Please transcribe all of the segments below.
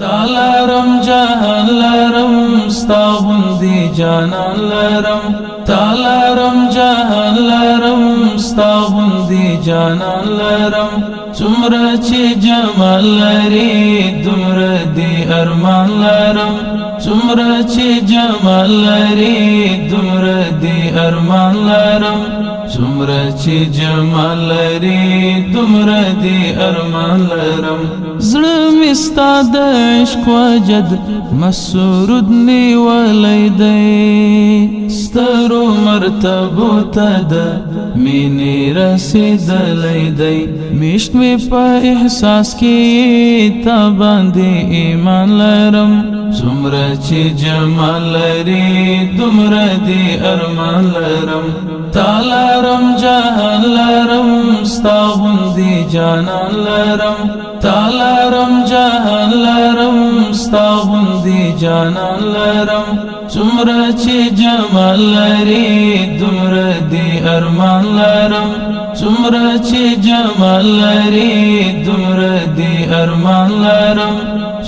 تالارم جهان لرم ستا غوندي جانان لرم تالارم جهان لرم ستا غوندي جانان لرم څومره چې جمال لري دومره دي ارمان لرم څومره چې جمال لري دومره دي ارمان لرم څومره چې جمال لري دومره دي ارمان لرم زړه مې ستا د عشق وجد مسرود نیولی دی سترو مرتبو ته د مینې رسېدلی دی میشت مې په احساس کې تا باندې ایمان لرم څومره چې جمال لري دومره دي ارمان لرم تالارم جهان لرم ستا غوندي جانان لرم تالارم جهان لرم ستا غوندي جانان لرم څومره چې جمال لري دومره دي ارمان لرم څومره چې جمال لري دومره دي ارمان لرم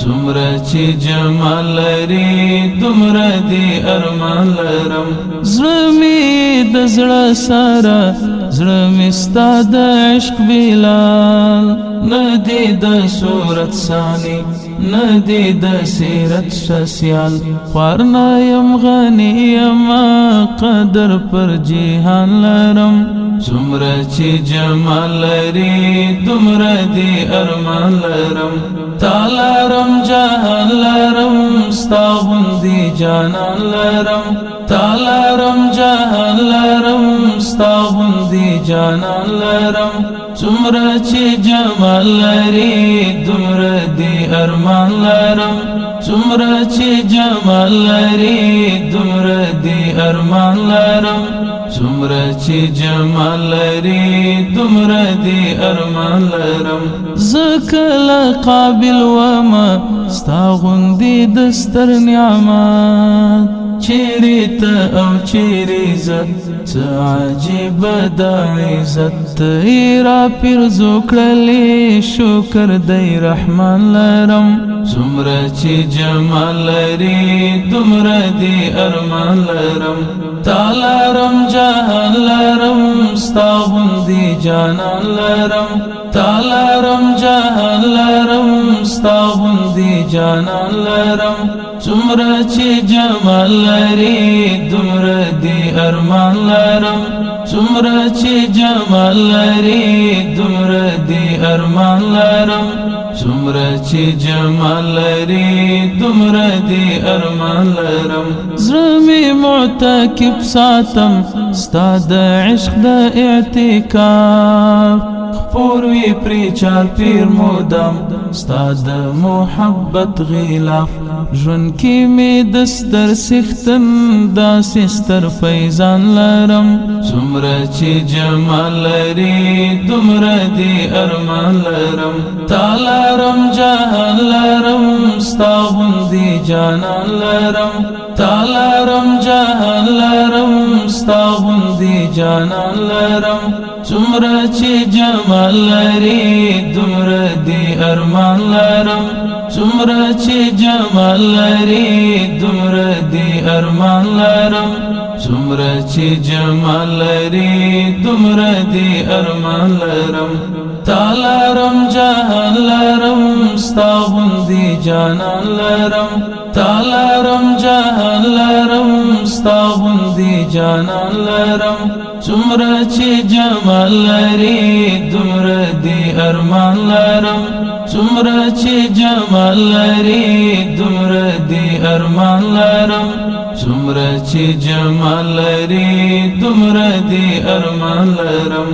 څومره چې جمال لري دومره دي ارمان لرم زړه مې د زړه سره زړه مې ستا د عشق بلال ندی د صورت ثانی ندی د سیرت شسیال خوار نه یم غنی یم قدر پر جهان لرم څومره چې جمال لري دومره دي ارمان لرم تالارم جهان لرم ستا غوندي جانان لرم تالارم جهان لرم ستا غوندي جانان لرم څومره چې جمال لري دومره دي ارمان لرم څومره چې جمال لري دومره دي ارمان لرم څومره چې جمال لري دومره دي ارمان لرم زه کله قابل ومه ستا غوندي د ستر نعمت چیرې ته او چیرې زه څه عجیبه دا عزت ته را پیرزو کړلې شکر دی رحمان لرم څومره چې جمال لري دومره دي ارمان لرم تالارم جهان لرم ستا غوندي جانان لرم تالارم جهان لرم ستا غوندي جانان لرم څومره چې جمال لري دومره دي ارمان لرم څومره چې جمال لري دومره دي ارمان لرم څومره چې جمال لري دومره دي ارمان لرم زړه مې معتکف ساتم ستا د عشق د اعتکاف خپور وی پری چار پیر مودم ستا د محبت غلاف ژوند کې مې د ستر سختن داسې ستر فیضان لرم څومره چې جمال لري دومره دي ارمان لرم تالارم جهان لرم ستا غوندي جانان لرم تالارم جهان لرم ستا غوندي جانان لرم څومره چې جمال لري دومره دي ارمان لرم څومره چې جمال لري دومره دي ارمان لرم څومره چې جمال لري دومره دي ارمان لرم تالارم جهان لرم ستا غوندي جانان لرم تالارم جهان لرم ستا غوندي جانان لرم څومره چې جمال لري دومره دي ارمان لرم څومره چې جمال لري دومره دي ارمان لرم څومره چې جمال لري دومره دي ارمان لرم